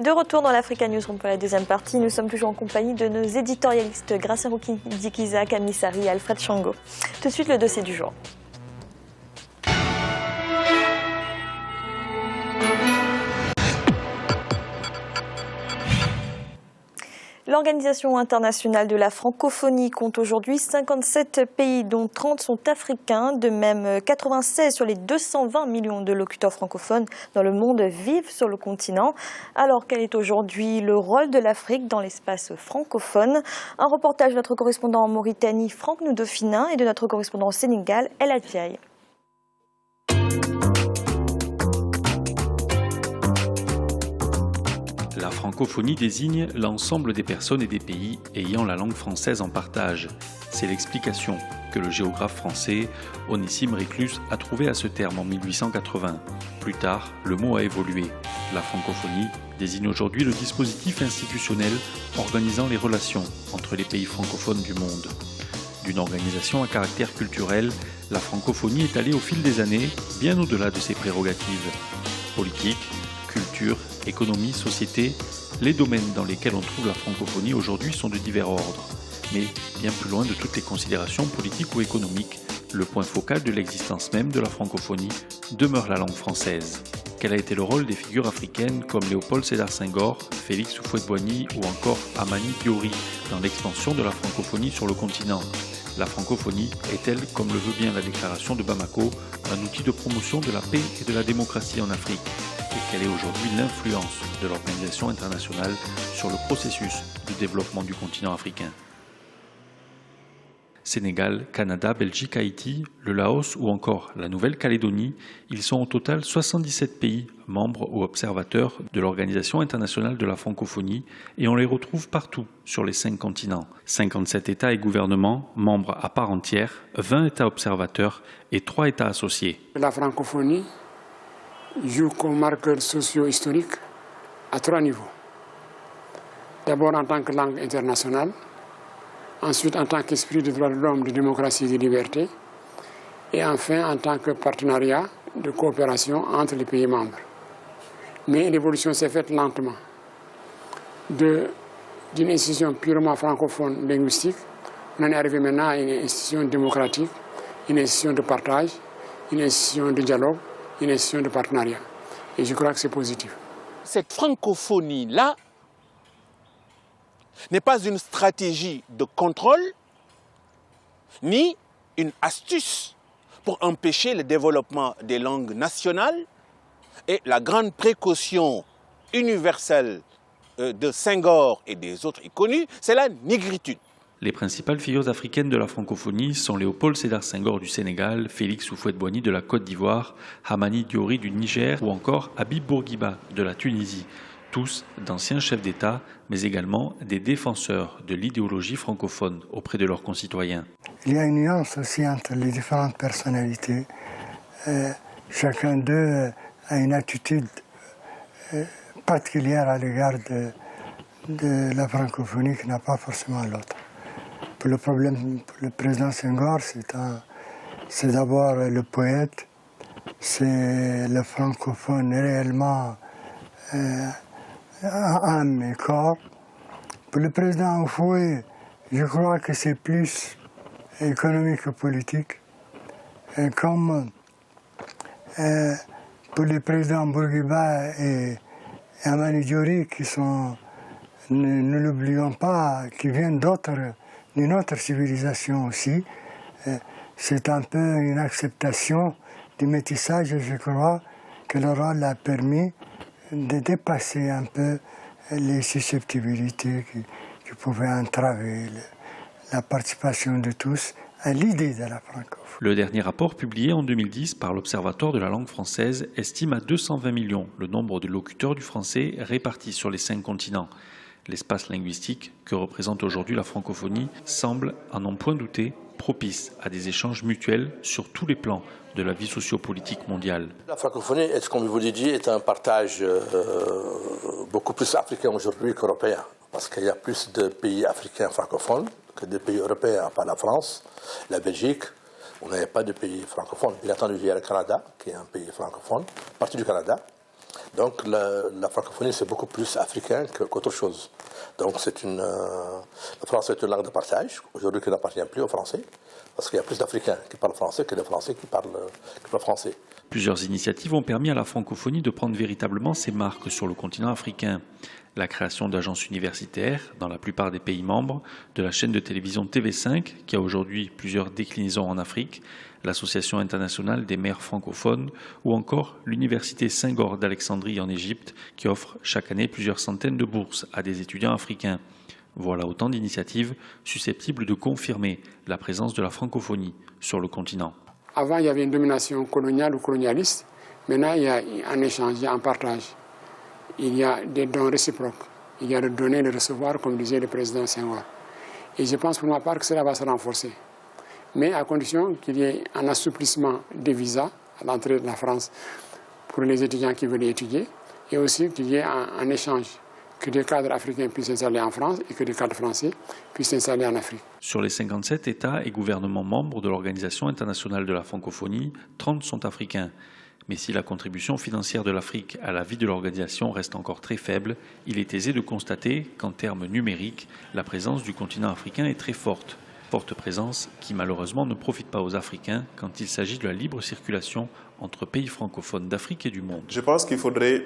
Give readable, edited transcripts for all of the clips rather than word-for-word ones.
De retour dans l'Africa Newsroom pour la deuxième partie, nous sommes toujours en compagnie de nos éditorialistes Gracien Rouki-Dikiza, Camille Sari et Alfred Chango. Tout de suite le dossier du jour. L'Organisation internationale de la francophonie compte aujourd'hui 57 pays, dont 30 sont africains. De même, 96 sur les 220 millions de locuteurs francophones dans le monde vivent sur le continent. Alors, quel est aujourd'hui le rôle de l'Afrique dans l'espace francophone? Un reportage de notre correspondant en Mauritanie, Franck Noudofinin, et de notre correspondant au Sénégal, El Hadjaï. La francophonie désigne l'ensemble des personnes et des pays ayant la langue française en partage. C'est l'explication que le géographe français Onésime Réclus a trouvée à ce terme en 1880. Plus tard, le mot a évolué. La francophonie désigne aujourd'hui le dispositif institutionnel organisant les relations entre les pays francophones du monde. D'une organisation à caractère culturel, la francophonie est allée au fil des années bien au-delà de ses prérogatives. Politique, culture, économie, société, les domaines dans lesquels on trouve la francophonie aujourd'hui sont de divers ordres. Mais bien plus loin de toutes les considérations politiques ou économiques, le point focal de l'existence même de la francophonie demeure la langue française. Quel a été le rôle des figures africaines comme Léopold Sédar Senghor, Félix Houphouët-Boigny ou encore Amani Diori dans l'expansion de la francophonie sur le continent? La francophonie est-elle, comme le veut bien la déclaration de Bamako, un outil de promotion de la paix et de la démocratie en Afrique? Et quelle est aujourd'hui l'influence de l'organisation internationale sur le processus de développement du continent africain? Sénégal, Canada, Belgique, Haïti, le Laos ou encore la Nouvelle-Calédonie, ils sont au total 77 pays membres ou observateurs de l'Organisation internationale de la francophonie et on les retrouve partout sur les 5 continents. 57 États et gouvernements, membres à part entière, 20 États observateurs et 3 États associés. La francophonie joue comme marqueur socio-historique à 3 niveaux. D'abord en tant que langue internationale, ensuite en tant qu'esprit de droits de l'homme, de démocratie et de liberté, et enfin en tant que partenariat de coopération entre les pays membres. Mais l'évolution s'est faite lentement. D'une institution purement francophone linguistique, on en est arrivé maintenant à une institution démocratique, une institution de partage, une institution de dialogue, une institution de partenariat. Et je crois que c'est positif. Cette francophonie-là n'est pas une stratégie de contrôle, ni une astuce pour empêcher le développement des langues nationales. Et la grande précaution universelle de Senghor et des autres connus, c'est la négritude. Les principales figures africaines de la francophonie sont Léopold Sédar Senghor du Sénégal, Félix Houphouët-Boigny de la Côte d'Ivoire, Hamani Diori du Niger ou encore Habib Bourguiba de la Tunisie. Tous d'anciens chefs d'État, mais également des défenseurs de l'idéologie francophone auprès de leurs concitoyens. Il y a une nuance aussi entre les différentes personnalités. Chacun d'eux a une attitude particulière à l'égard de la francophonie qui n'a pas forcément l'autre. Pour le président Senghor, c'est d'abord le poète, c'est le francophone réellement âme et corps. Pour le président Houphouët, je crois que c'est plus économique que politique. Et comme pour le président Bourguiba et Hamani Diori, qui sont, ne l'oublions pas, qui viennent d'une autre civilisation aussi, c'est un peu une acceptation du métissage et je crois que le rôle a permis de dépasser un peu les susceptibilités qui pouvaient entraver la participation de tous à l'idée de la francophonie. Le dernier rapport publié en 2010 par l'Observatoire de la langue française estime à 220 millions le nombre de locuteurs du français répartis sur les 5 continents. L'espace linguistique que représente aujourd'hui la francophonie semble, à n'en point douter, propice à des échanges mutuels sur tous les plans de la vie sociopolitique mondiale. La francophonie, comme je vous l'ai dit, est un partage beaucoup plus africain aujourd'hui qu'européen, parce qu'il y a plus de pays africains francophones que de pays européens, à part la France, la Belgique. On n'a pas de pays francophones. Bien entendu, il y a le Canada, qui est un pays francophone, partie du Canada. Donc la francophonie, c'est beaucoup plus africain qu'autre chose. Donc le français est une langue de partage, aujourd'hui qui n'appartient plus aux Français, parce qu'il y a plus d'Africains qui parlent français que de Français qui parlent français. Plusieurs initiatives ont permis à la francophonie de prendre véritablement ses marques sur le continent africain. La création d'agences universitaires dans la plupart des pays membres, de la chaîne de télévision TV5 qui a aujourd'hui plusieurs déclinaisons en Afrique, l'Association internationale des maires francophones ou encore l'Université Senghor d'Alexandrie en Égypte qui offre chaque année plusieurs centaines de bourses à des étudiants africains. Voilà autant d'initiatives susceptibles de confirmer la présence de la francophonie sur le continent. Avant, il y avait une domination coloniale ou colonialiste. Maintenant, il y a un échange, il y a un partage. Il y a des dons réciproques. Il y a le donner et le recevoir, comme disait le président Senghor. Et je pense pour ma part que cela va se renforcer. Mais à condition qu'il y ait un assouplissement des visas à l'entrée de la France pour les étudiants qui veulent étudier, et aussi qu'il y ait un échange, que des cadres africains puissent s'installer en France et que des cadres français puissent s'installer en Afrique. Sur les 57 États et gouvernements membres de l'Organisation internationale de la francophonie, 30 sont africains. Mais si la contribution financière de l'Afrique à la vie de l'organisation reste encore très faible, il est aisé de constater qu'en termes numériques, la présence du continent africain est très forte. Forte présence qui malheureusement ne profite pas aux Africains quand il s'agit de la libre circulation entre pays francophones d'Afrique et du monde. Je pense qu'il faudrait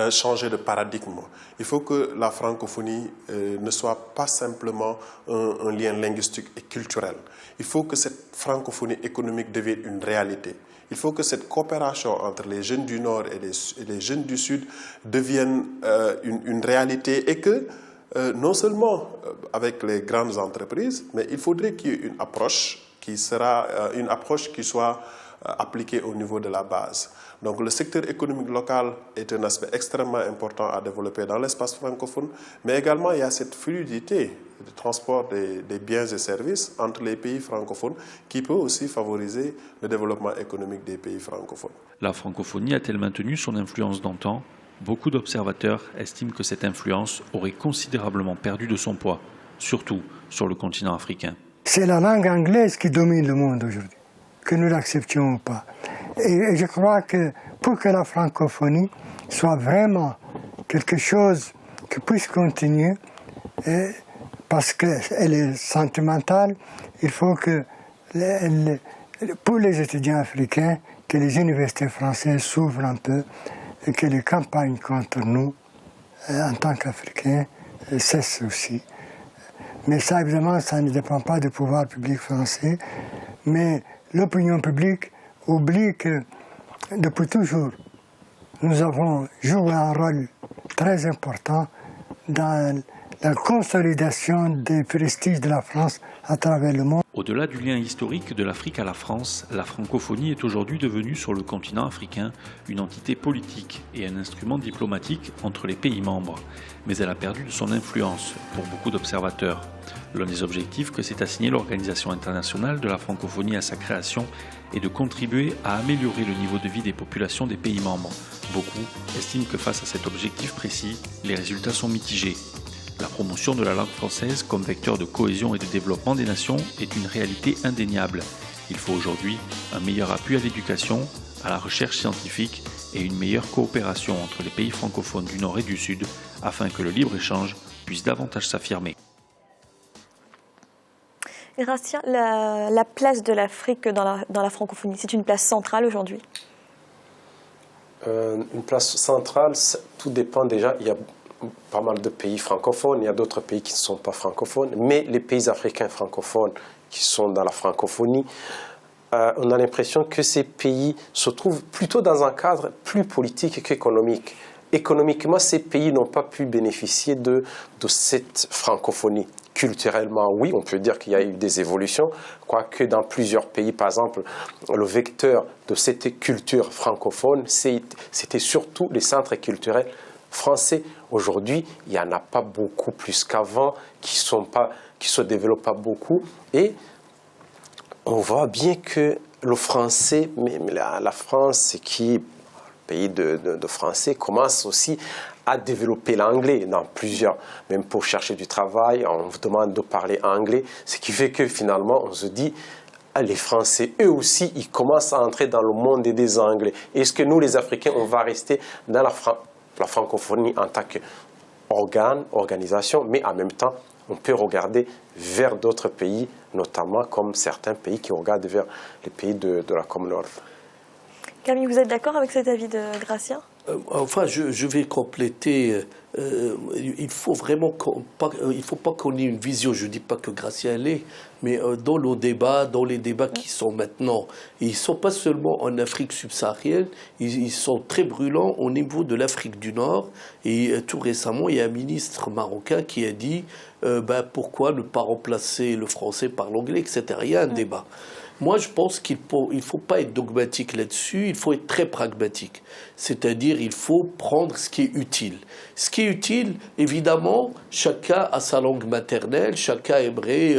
changer de paradigme. Il faut que la francophonie ne soit pas simplement un lien linguistique et culturel. Il faut que cette francophonie économique devienne une réalité. Il faut que cette coopération entre les jeunes du Nord et les jeunes du Sud devienne une réalité et que non seulement avec les grandes entreprises, mais il faudrait qu'il y ait une approche qui soit appliquée au niveau de la base. Donc le secteur économique local est un aspect extrêmement important à développer dans l'espace francophone, mais également il y a cette fluidité de transport des biens et services entre les pays francophones qui peut aussi favoriser le développement économique des pays francophones. La francophonie a-t-elle maintenu son influence d'antan ? Beaucoup d'observateurs estiment que cette influence aurait considérablement perdu de son poids, surtout sur le continent africain. C'est la langue anglaise qui domine le monde aujourd'hui, que nous l'acceptions ou pas. Et je crois que pour que la francophonie soit vraiment quelque chose qui puisse continuer, parce qu'elle est sentimentale, il faut que, pour les étudiants africains, que les universités françaises s'ouvrent un peu et que les campagnes contre nous, en tant qu'Africains, cessent aussi. Mais ça, évidemment, ça ne dépend pas du pouvoir public français, mais l'opinion publique oublie que, depuis toujours, nous avons joué un rôle très important dans la consolidation des prestiges de la France à travers le monde. Au-delà du lien historique de l'Afrique à la France, la francophonie est aujourd'hui devenue sur le continent africain une entité politique et un instrument diplomatique entre les pays membres. Mais elle a perdu de son influence pour beaucoup d'observateurs. L'un des objectifs que s'est assigné l'Organisation internationale de la francophonie à sa création est de contribuer à améliorer le niveau de vie des populations des pays membres. Beaucoup estiment que face à cet objectif précis, les résultats sont mitigés. La promotion de la langue française comme vecteur de cohésion et de développement des nations est une réalité indéniable. Il faut aujourd'hui un meilleur appui à l'éducation, à la recherche scientifique et une meilleure coopération entre les pays francophones du Nord et du Sud afin que le libre-échange puisse davantage s'affirmer. Gratien, la place de l'Afrique dans la francophonie, c'est une place centrale aujourd'hui? Une place centrale, tout dépend déjà. Il y a pas mal de pays francophones, il y a d'autres pays qui ne sont pas francophones, mais les pays africains francophones qui sont dans la francophonie, on a l'impression que ces pays se trouvent plutôt dans un cadre plus politique qu'économique. Économiquement, ces pays n'ont pas pu bénéficier de cette francophonie. Culturellement, oui, on peut dire qu'il y a eu des évolutions, quoique dans plusieurs pays, par exemple, le vecteur de cette culture francophone, c'était surtout les centres culturels français. Aujourd'hui, il n'y en a pas beaucoup plus qu'avant, qui se développent pas beaucoup. Et on voit bien que le français, même la France, qui est le pays de français, commence aussi à développer l'anglais dans plusieurs. Même pour chercher du travail, on vous demande de parler anglais. Ce qui fait que finalement, on se dit, les Français, eux aussi, ils commencent à entrer dans le monde des Anglais. Est-ce que nous, les Africains, on va rester dans la francophonie en tant qu'organe, organisation, mais en même temps, on peut regarder vers d'autres pays, notamment comme certains pays qui regardent vers les pays de la Commonwealth. Camille, vous êtes d'accord avec cet avis de Gratien ? Enfin, je vais compléter. Il faut vraiment il faut pas qu'on ait une vision. Je dis pas que Gratien l'est, mais dans les débats qui sont maintenant, ils sont pas seulement en Afrique subsaharienne, ils sont très brûlants au niveau de l'Afrique du Nord. Et tout récemment, il y a un ministre marocain qui a dit pourquoi ne pas remplacer le français par l'anglais, etc. Il y a un débat. Moi, je pense qu'il ne faut pas être dogmatique là-dessus, il faut être très pragmatique. C'est-à-dire, il faut prendre ce qui est utile. Ce qui est utile, évidemment, chacun a sa langue maternelle, chacun aimerait,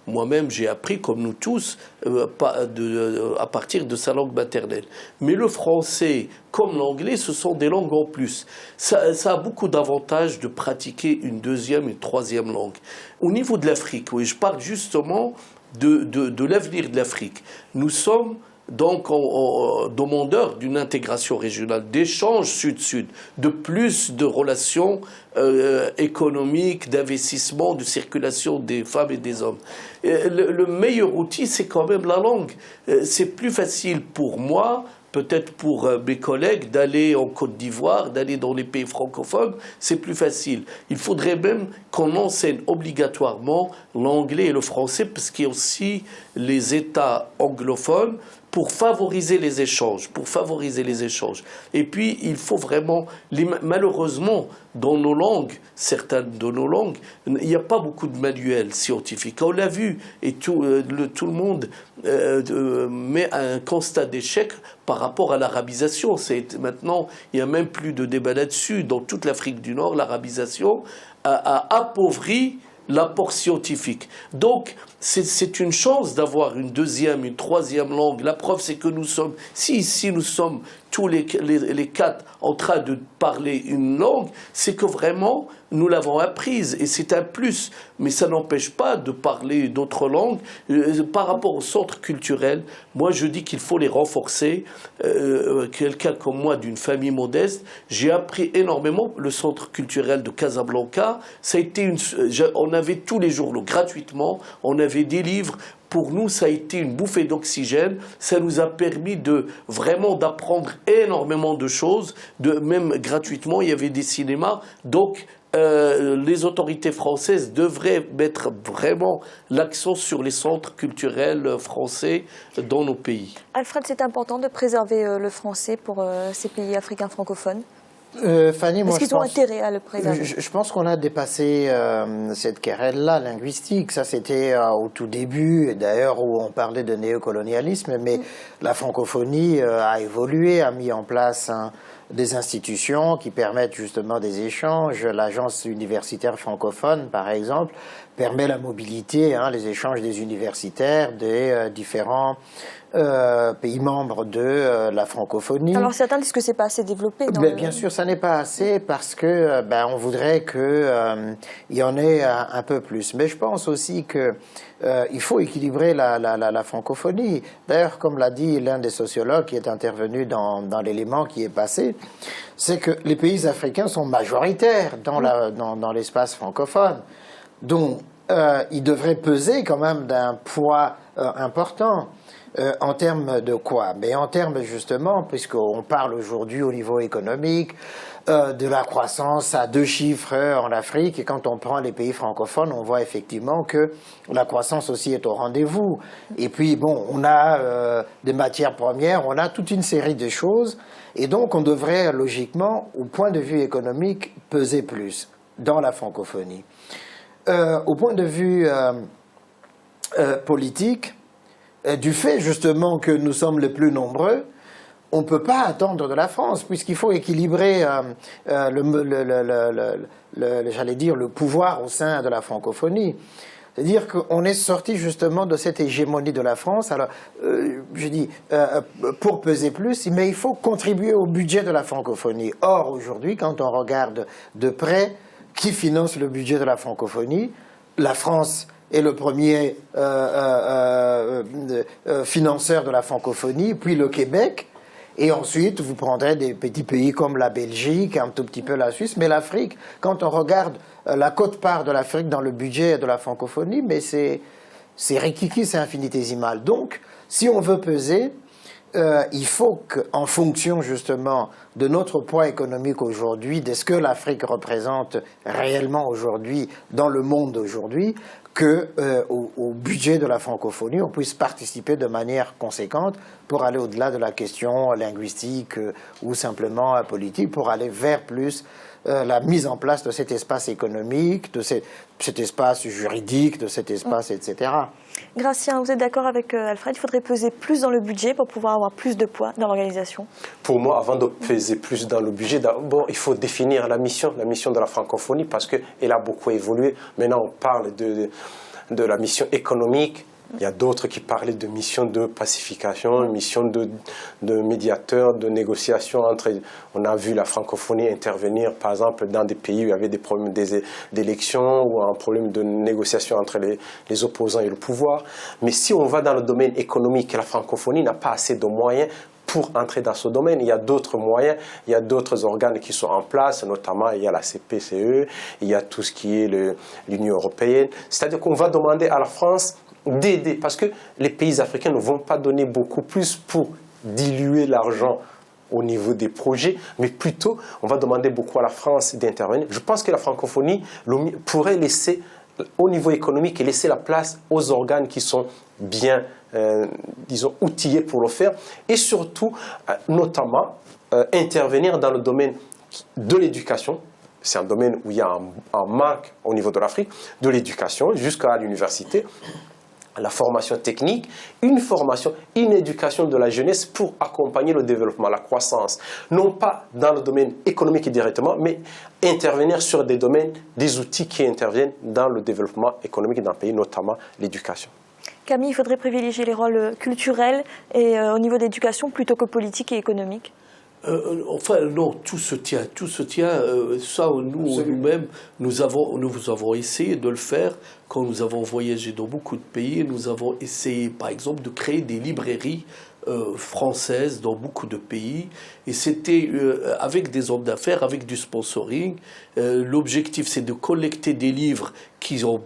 moi-même j'ai appris, comme nous tous, à partir de sa langue maternelle. Mais le français, comme l'anglais, ce sont des langues en plus. Ça a beaucoup d'avantages de pratiquer une deuxième et une troisième langue. Au niveau de l'Afrique, oui, je parle justement de l'avenir de l'Afrique. Nous sommes donc demandeurs d'une intégration régionale, d'échanges sud-sud, de plus de relations économiques, d'investissement, de circulation des femmes et des hommes. Le meilleur outil, c'est quand même la langue. C'est plus facile pour moi, peut-être pour mes collègues, d'aller en Côte d'Ivoire, d'aller dans les pays francophones, c'est plus facile. Il faudrait même qu'on enseigne obligatoirement l'anglais et le français, parce qu'il y a aussi les États anglophones, pour favoriser les échanges, Et puis, il faut vraiment, malheureusement, dans nos langues, certaines de nos langues, il n'y a pas beaucoup de manuels scientifiques. On l'a vu, et tout le monde met un constat d'échec par rapport à l'arabisation. Maintenant, il n'y a même plus de débat là-dessus. Dans toute l'Afrique du Nord, l'arabisation a appauvri l'apport scientifique. Donc, c'est une chance d'avoir une deuxième, une troisième langue. La preuve, c'est que nous sommes, si ici nous sommes tous les quatre en train de parler une langue, c'est que vraiment, nous l'avons apprise et c'est un plus. Mais ça n'empêche pas de parler d'autres langues. Par rapport au centre culturel, moi je dis qu'il faut les renforcer. Quelqu'un comme moi, d'une famille modeste, j'ai appris énormément. Le centre culturel de Casablanca, ça a été on avait tous les jours, gratuitement, on avait des livres. Pour nous, ça a été une bouffée d'oxygène. Ça nous a permis vraiment d'apprendre énormément de choses. Même gratuitement, il y avait des cinémas. Donc, les autorités françaises devraient mettre vraiment l'accent sur les centres culturels français dans nos pays. Alfred, c'est important de préserver le français pour ces pays africains francophones. Fanny, moi, est-ce qu'ils ont intérêt à le préserver? Je pense qu'on a dépassé cette querelle-là linguistique. Ça, c'était au tout début, d'ailleurs, où on parlait de néocolonialisme. Mais la francophonie a évolué, a mis en place des institutions qui permettent justement des échanges. L'agence universitaire francophone, par exemple, permet la mobilité, les échanges des universitaires des différents pays membres de la francophonie. Alors certains disent que c'est pas assez développé. Bien sûr, ça n'est pas assez parce que on voudrait que y en ait un peu plus. Mais je pense aussi que il faut équilibrer la francophonie. D'ailleurs, comme l'a dit l'un des sociologues qui est intervenu dans l'élément qui est passé, c'est que les pays africains sont majoritaires dans l'espace francophone. Donc, ils devraient peser quand même d'un poids important. En termes de quoi? Mais en termes justement, puisqu'on parle aujourd'hui au niveau économique, de la croissance à 2 chiffres en Afrique, et quand on prend les pays francophones, on voit effectivement que la croissance aussi est au rendez-vous. Et puis bon, on a des matières premières, on a toute une série de choses, et donc on devrait logiquement, au point de vue économique, peser plus dans la francophonie. Au point de vue politique, du fait justement que nous sommes les plus nombreux, on ne peut pas attendre de la France, puisqu'il faut équilibrer j'allais dire, le pouvoir au sein de la francophonie. C'est-à-dire qu'on est sorti justement de cette hégémonie de la France. Alors, je dis, pour peser plus, mais il faut contribuer au budget de la francophonie. Or, aujourd'hui, quand on regarde de près qui finance le budget de la francophonie, la France est le premier financeur de la francophonie, puis le Québec. Et ensuite, vous prendrez des petits pays comme la Belgique, un tout petit peu la Suisse. Mais l'Afrique, quand on regarde la quote-part de l'Afrique dans le budget de la francophonie, mais c'est rikiki, c'est infinitésimal. Donc, si on veut peser, il faut qu'en fonction justement de notre poids économique aujourd'hui, de ce que l'Afrique représente réellement aujourd'hui dans le monde aujourd'hui, qu'au budget de la francophonie, on puisse participer de manière conséquente pour aller au-delà de la question linguistique ou simplement politique, pour aller vers plus la mise en place de cet espace économique, de cet espace juridique, de cet espace, etc. Gratien, vous êtes d'accord avec Alfred, il faudrait peser plus dans le budget pour pouvoir avoir plus de poids dans l'organisation? Pour moi, avant de peser plus dans le budget, d'abord, il faut définir la mission de la francophonie, parce qu'elle a beaucoup évolué. Maintenant, on parle de la mission économique. Il y a d'autres qui parlaient de mission de pacification, mission de médiateur, de négociation entre... On a vu la francophonie intervenir, par exemple, dans des pays où il y avait des problèmes d'élection ou un problème de négociation entre les opposants et le pouvoir. Mais si on va dans le domaine économique, la francophonie n'a pas assez de moyens pour entrer dans ce domaine. Il y a d'autres moyens, il y a d'autres organes qui sont en place, notamment il y a la CPCE, il y a tout ce qui est l'Union européenne. C'est-à-dire qu'on va demander à la France d'aider, parce que les pays africains ne vont pas donner beaucoup plus pour diluer l'argent au niveau des projets, mais plutôt on va demander beaucoup à la France d'intervenir. Je pense que la francophonie pourrait laisser, au niveau économique, et laisser la place aux organes qui sont bien, disons, outillés pour le faire, et surtout, notamment, intervenir dans le domaine de l'éducation. C'est un domaine où il y a un manque au niveau de l'Afrique, de l'éducation jusqu'à l'université, la formation technique, une éducation de la jeunesse pour accompagner le développement, la croissance. Non pas dans le domaine économique directement, mais intervenir sur des domaines, des outils qui interviennent dans le développement économique d'un pays, notamment l'éducation. Camille, il faudrait privilégier les rôles culturels et au niveau d'éducation plutôt que politique et économique? Enfin, non, tout se tient. Ça, nous-mêmes, nous avons essayé de le faire quand nous avons voyagé dans beaucoup de pays. Nous avons essayé, par exemple, de créer des librairies françaises dans beaucoup de pays. Et c'était avec des hommes d'affaires, avec du sponsoring. L'objectif, c'est de collecter des livres qui ont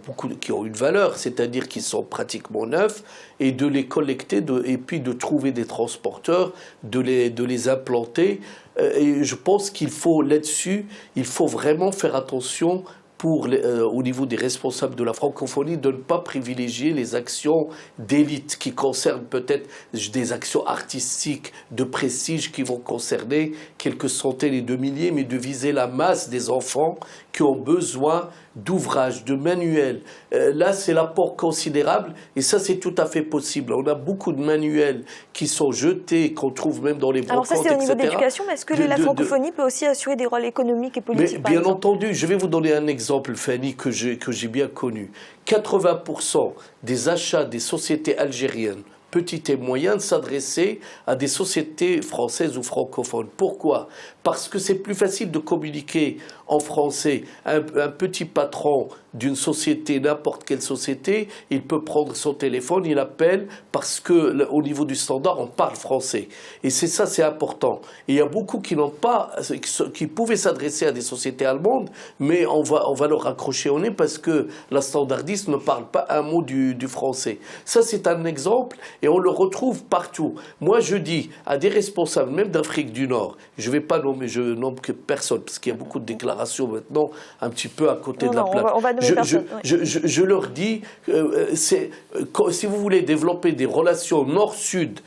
une valeur, c'est-à-dire qui sont pratiquement neufs, et de les collecter et puis de trouver des transporteurs, de les implanter. Et je pense qu'il faut là-dessus, il faut vraiment faire attention au niveau des responsables de la francophonie, de ne pas privilégier les actions d'élite qui concernent peut-être des actions artistiques de prestige qui vont concerner quelques centaines et de milliers, mais de viser la masse des enfants qui ont besoin d'ouvrages, de manuels. Là, c'est l'apport considérable et ça, c'est tout à fait possible. On a beaucoup de manuels qui sont jetés, qu'on trouve même dans les brocantes, etc. Alors ça, c'est au niveau de l'éducation, mais est-ce que la francophonie peut aussi assurer des rôles économiques et politiques? Mais, bien entendu, je vais vous donner un exemple, Fanny, que j'ai bien connu. 80% des achats des sociétés algériennes, petites et moyennes, s'adressaient à des sociétés françaises ou francophones. Pourquoi? Parce que c'est plus facile de communiquer en français. Un petit patron d'une société, n'importe quelle société, il peut prendre son téléphone, il appelle, parce qu'au niveau du standard, on parle français. Et c'est important. Et il y a beaucoup qui n'ont pas, qui pouvaient s'adresser à des sociétés allemandes, mais on va leur raccrocher au nez parce que la standardiste ne parle pas un mot du français. Ça, c'est un exemple et on le retrouve partout. Moi, je dis à des responsables, même d'Afrique du Nord, je ne vais pas nommer, je nomme que personne, parce qu'il y a beaucoup de déclarations maintenant un petit peu à côté de la plaque. Je leur dis, si vous voulez développer des relations nord-sud,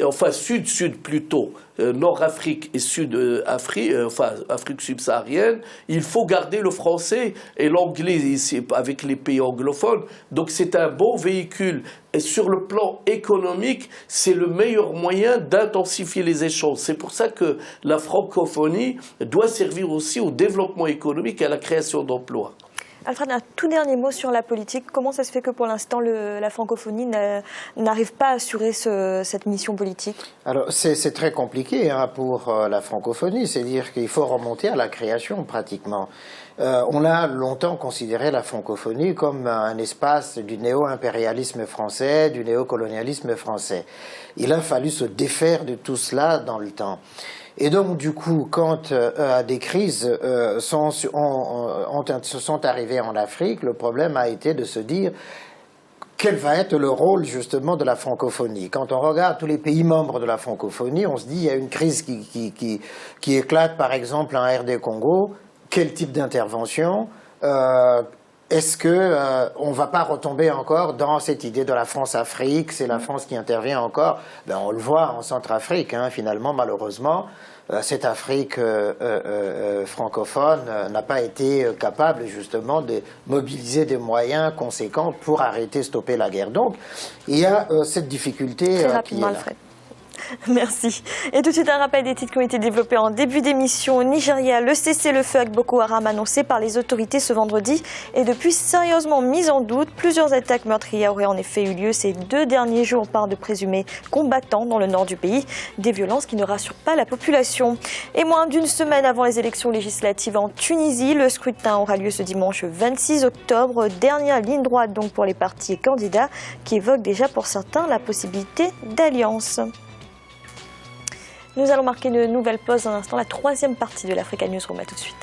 enfin sud-sud plutôt, Nord-Afrique et Sud-Afrique, enfin Afrique subsaharienne, il faut garder le français et l'anglais ici avec les pays anglophones. Donc c'est un bon véhicule. Et sur le plan économique, c'est le meilleur moyen d'intensifier les échanges. C'est pour ça que la francophonie doit servir aussi au développement économique et à la création d'emplois. Alfred, un tout dernier mot sur la politique. Comment ça se fait que pour l'instant la francophonie n'arrive pas à assurer cette mission politique? Alors c'est très compliqué pour la francophonie, c'est-à-dire qu'il faut remonter à la création pratiquement. On a longtemps considéré la francophonie comme un espace du néo-impérialisme français, du néocolonialisme français. Il a fallu se défaire de tout cela dans le temps. Et donc, du coup, quand des crises se sont arrivées en Afrique, le problème a été de se dire quel va être le rôle justement de la francophonie. Quand on regarde tous les pays membres de la francophonie, on se dit il y a une crise qui éclate par exemple en RD Congo. Quel type d'intervention? Est-ce qu'on ne va pas retomber encore dans cette idée de la France-Afrique? C'est la France qui intervient encore. On le voit en Centrafrique, finalement, malheureusement. Cette Afrique francophone n'a pas été capable justement de mobiliser des moyens conséquents pour stopper la guerre. Donc, il y a cette difficulté très rapidement, qui est là. Alfred. Merci. Et tout de suite, un rappel des titres qui ont été développés en début d'émission. Au Nigeria, le cessez-le-feu avec Boko Haram annoncé par les autorités ce vendredi est depuis sérieusement mis en doute. Plusieurs attaques meurtrières auraient en effet eu lieu ces 2 derniers jours par de présumés combattants dans le nord du pays. Des violences qui ne rassurent pas la population. Et moins d'une semaine avant les élections législatives en Tunisie, le scrutin aura lieu ce dimanche 26 octobre. Dernière ligne droite donc pour les partis et candidats qui évoquent déjà pour certains la possibilité d'alliance. Nous allons marquer une nouvelle pause dans un instant, la 3e partie de l'Africa Newsroom. À tout de suite.